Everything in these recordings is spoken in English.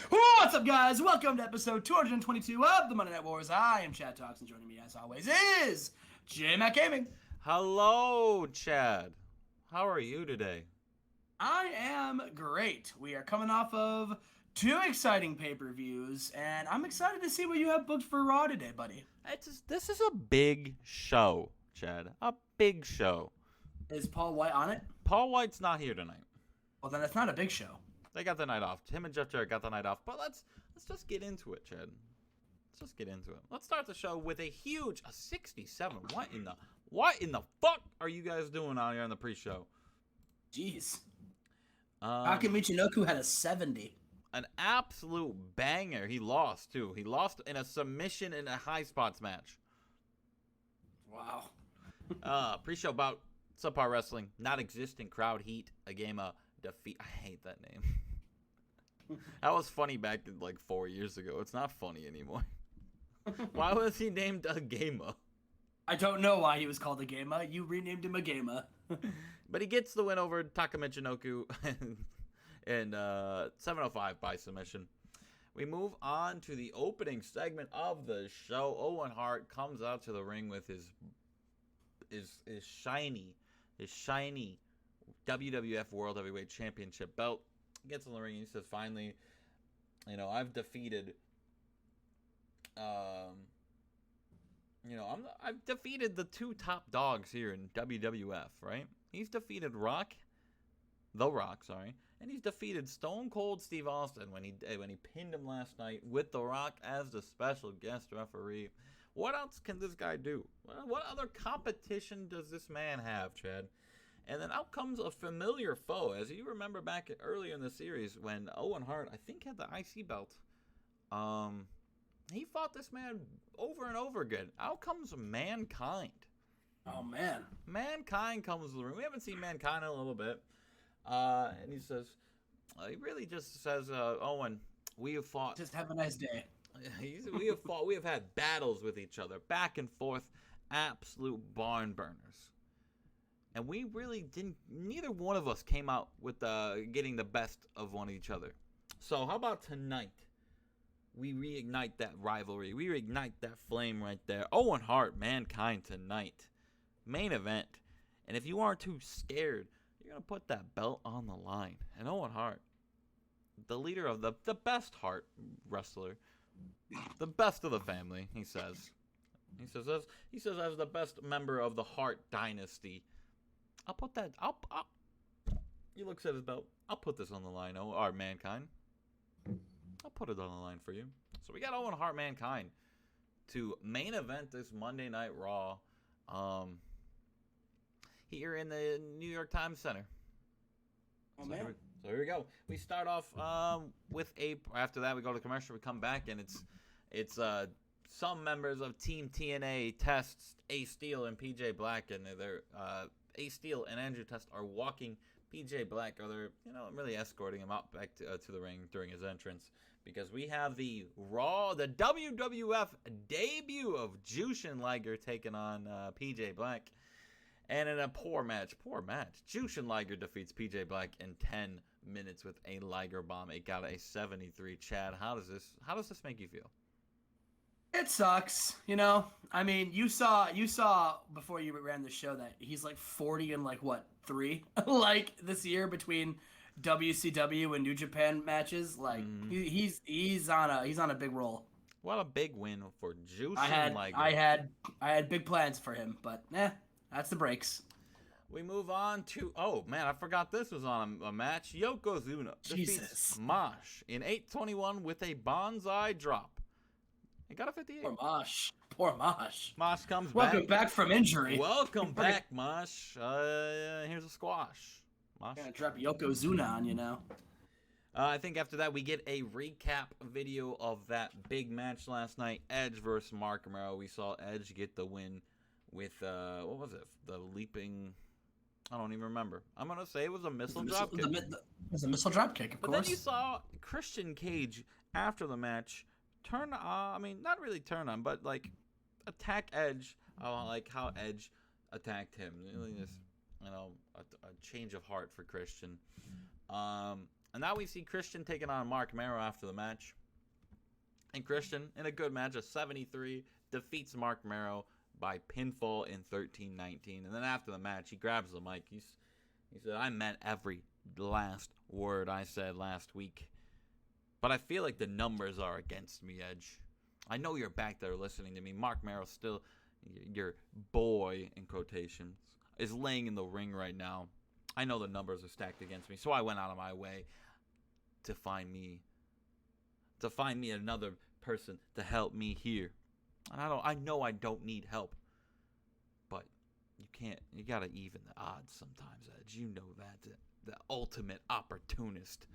What's up, guys? Welcome to episode 222 of the Monday Night Wars. I am Chad Talks, and joining me, as always, is J-Mac Gaming. Hello, Chad. How are you today? I am great. We are coming off of two exciting pay-per-views, and I'm excited to see what you have booked for Raw today, buddy. This is a big show, Chad. A big show. Is Paul White on it? Paul White's not here tonight. Well, then it's not a big show. They got the night off. Him and Jeff Jarrett got the night off. But let's just get into it, Chad. Let's just get into it. Let's start the show with a 67. What in the fuck are you guys doing out here on the pre-show? Jeez. Taka Michinoku had a 70. An absolute banger. He lost, too. He lost in a submission in a high spots match. Wow. Pre-show about subpar wrestling, not existing crowd heat, a game of defeat. I hate that name. That was funny back like 4 years ago. It's not funny anymore. Why was he named Agama? I don't know why he was called Agama. You renamed him Agama. But he gets the win over Taka Michinoku in 7:05 by submission. We move on to the opening segment of the show. Owen Hart comes out to the ring with his shiny WWF World Heavyweight Championship belt. He gets in the ring and he says, finally, I've defeated I've defeated the two top dogs here in WWF, right? He's defeated The Rock, and he's defeated Stone Cold Steve Austin when he pinned him last night with The Rock as the special guest referee. What else can this guy do? What other competition does this man have, Chad? And then out comes a familiar foe. As you remember back earlier in the series when Owen Hart, I think, had the IC belt. He fought this man over and over again. Out comes Mankind. Oh, man. Mankind comes to the ring. We haven't seen Mankind in a little bit. And he really just says, Owen, we have fought. Just have a nice day. We have had battles with each other, back and forth, absolute barn burners. And we really neither one of us came out with getting the best of one of each other. So how about tonight? We reignite that rivalry. We reignite that flame right there. Owen Hart, Mankind tonight. Main event. And if you aren't too scared, you're going to put that belt on the line. And Owen Hart, the leader of the best Hart wrestler, the best of the family, he says. He says as the best member of the Hart dynasty, I'll put that. He looks at his belt. I'll put this on the line, or Mankind. I'll put it on the line for you. So we got Owen Hart, Mankind to main event this Monday Night Raw, here in the New York Times Center. Oh, man. So here we go. We start off with after that we go to commercial. We come back and it's some members of Team TNA, Test, Ace Steel, and PJ Black, and they're Ace Steel and Andrew Test are walking PJ Black, or they're really escorting him out back to the ring during his entrance, because we have the WWF debut of Jushin Liger taking on PJ Black. And in a poor match, Jushin Liger defeats PJ Black in 10 minutes with a Liger bomb. It got a 73. Chad, how does this make you feel? It sucks, I mean, you saw before you ran the show that he's like 40 and like what 3 like this year between WCW and New Japan matches. Like he's on a big roll. What a big win for Jushin Liger. I had big plans for him, but that's the breaks. We move on to, oh man, I forgot this was on a match. Yokozuna defeats Mosh in 8:21 with a bonsai drop. He got a 58. Poor Mosh. Mosh comes back. Welcome back from injury. Welcome back, Mosh. Here's a squash. Mosh. Gonna drop Yokozuna on you now. I think after that we get a recap video of that big match last night, Edge versus Mark Romero. We saw Edge get the win with what was it? The leaping. I don't even remember. I'm gonna say it was a missile drop kick. It was a missile drop kick, of course. But then you saw Christian Cage after the match not really turn on, but like attack Edge, like how Edge attacked him. Really just, a change of heart for Christian. And now we see Christian taking on Mark Mero after the match. And Christian, in a good match of 73, defeats Mark Mero by pinfall in 13-19. And then after the match, he grabs the mic. He said, I meant every last word I said last week. But I feel like the numbers are against me, Edge. I know you're back there listening to me. Mark Mero, still your boy, in quotations, is laying in the ring right now. I know the numbers are stacked against me, so I went out of my way to find me another person to help me here. And I know I don't need help, but you gotta even the odds sometimes, Edge. You know that, the ultimate opportunist.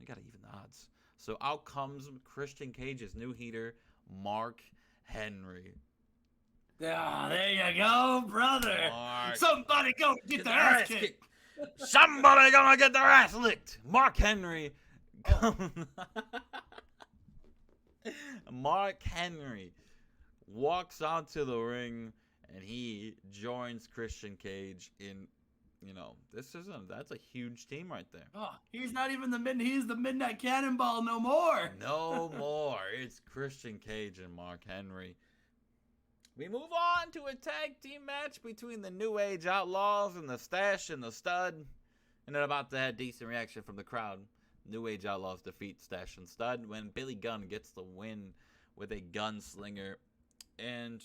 You gotta even the odds. So out comes Christian Cage's new heater, Mark Henry. Ah, there you go, brother. Mark. Somebody go get their ass kicked. Somebody gonna get their ass licked. Mark Henry. Mark Henry walks onto the ring and he joins Christian Cage in, that's a huge team right there. Oh, he's not even he's the Midnight Cannonball no more. No more. It's Christian Cage and Mark Henry. We move on to a tag team match between the New Age Outlaws and the Stash and the Stud. And then about to have decent reaction from the crowd. New Age Outlaws defeat Stash and Stud when Billy Gunn gets the win with a gunslinger. And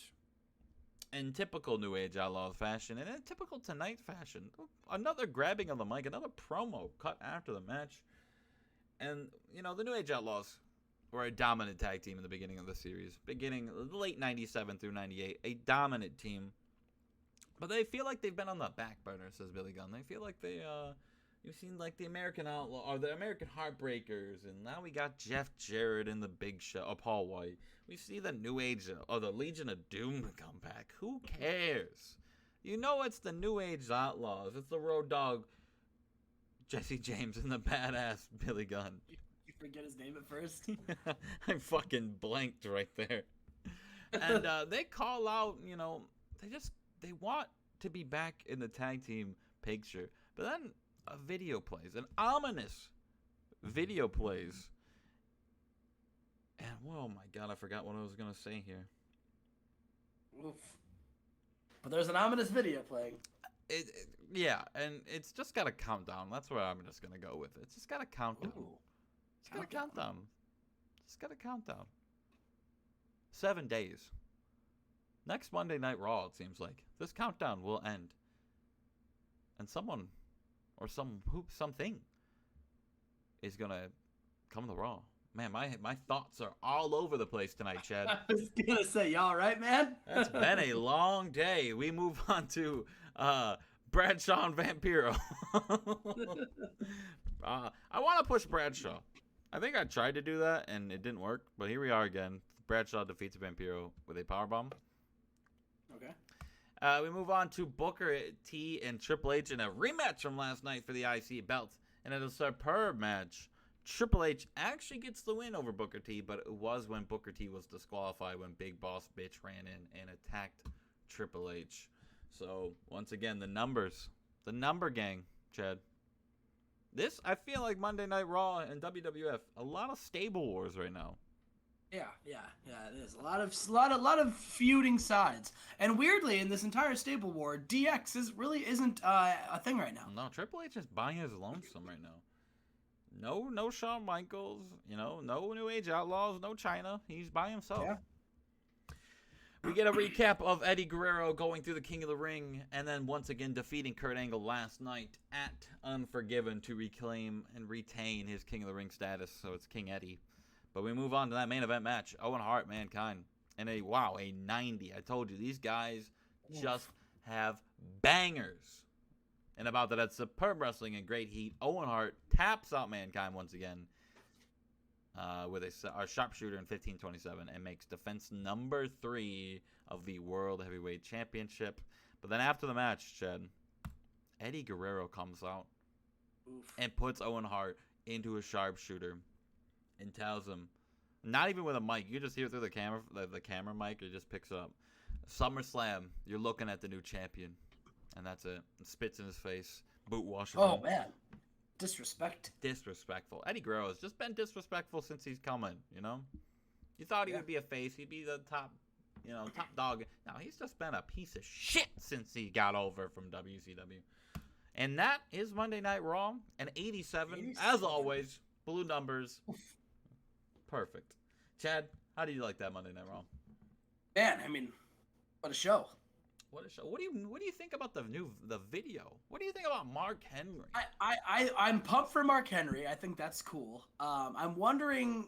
in typical New Age Outlaws fashion, and in typical Tonight fashion, another grabbing of the mic, another promo cut after the match. And, the New Age Outlaws were a dominant tag team in the beginning of the series. Beginning late 97 through 98, a dominant team. But they feel like they've been on the back burner, says Billy Gunn. They feel like you've seen like the American Outlaw or the American Heartbreakers, and now we got Jeff Jarrett in the Big Show, or Paul White. We see the New Age or the Legion of Doom come back. Who cares? It's the New Age Outlaws. It's the Road Dogg, Jesse James, and the badass Billy Gunn. You forget his name at first. I fucking blanked right there. And they call out, they want to be back in the tag team picture. But then a video plays, an ominous video plays. And, oh my God, I forgot what I was going to say here. Oof. But there's an ominous video playing. Yeah, and it's just got a countdown. That's where I'm just going to go with it. It's just got a countdown. Ooh. It's got a countdown. Just got a countdown. 7 days. Next Monday Night Raw, it seems like. This countdown will end. And someone or something is going to come to Raw. Man, my thoughts are all over the place tonight, Chad. I was going to say, y'all right, man? That's been a long day. We move on to Bradshaw and Vampiro. I want to push Bradshaw. I think I tried to do that, and it didn't work. But here we are again. Bradshaw defeats Vampiro with a powerbomb. Okay. We move on to Booker T and Triple H in a rematch from last night for the IC belt. And in a superb match, Triple H actually gets the win over Booker T, but it was when Booker T was disqualified when Big Boss Bitch ran in and attacked Triple H. So, once again, the numbers. The number gang, Chad. This, I feel like Monday Night Raw and WWF, a lot of stable wars right now. Yeah, it is. A lot of feuding sides. And weirdly, in this entire stable war, DX isn't a thing right now. No, Triple H is buying his lonesome right now. No Shawn Michaels, no New Age Outlaws, no China. He's by himself. Yeah. We get a recap of Eddie Guerrero going through the King of the Ring and then once again defeating Kurt Angle last night at Unforgiven to reclaim and retain his King of the Ring status. So it's King Eddie. But we move on to that main event match. Owen Hart, Mankind. And a 90. I told you, these guys just have bangers. And about that, that's superb wrestling and great heat. Owen Hart taps out Mankind once again with a sharpshooter in 15:27 and makes defense number 3 of the World Heavyweight Championship. But then after the match, Chad, Eddie Guerrero comes out and puts Owen Hart into a sharpshooter and tells him, not even with a mic, you can just hear it through the camera mic, it just picks up. SummerSlam, you're looking at the new champion. And that's it. And spits in his face. Boot washes him. Man. Disrespect. Disrespectful. Eddie Guerrero has just been disrespectful since he's coming, you know? You thought he would be a face. He'd be the top, top dog. Now, he's just been a piece of shit since he got over from WCW. And that is Monday Night Raw. And 87, as always, blue numbers. Perfect. Chad, how do you like that Monday Night Raw? Man, I mean, what a show. What a show. What do you think about the video? What do you think about Mark Henry? I'm pumped for Mark Henry. I think that's cool. I'm wondering.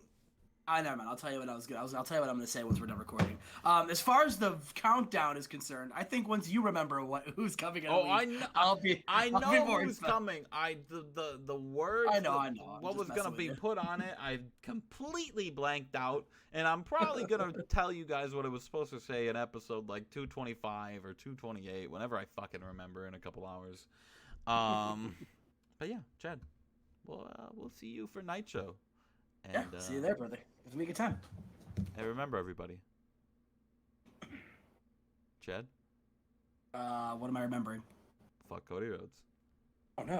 Never mind. I'll tell you what I was gonna. I'll tell you what I'm gonna say once we're done recording. As far as the countdown is concerned, I think once you remember who's coming in, I know who's coming. The words. I know. What was gonna be put on it? I completely blanked out, and I'm probably gonna tell you guys what it was supposed to say in episode like 225 or 228, whenever I fucking remember in a couple hours. But yeah, Chad, we'll see you for Night Show. And, yeah, see you there, brother. It's a good time. And remember, everybody. Chad? What am I remembering? Fuck Cody Rhodes. Oh, no.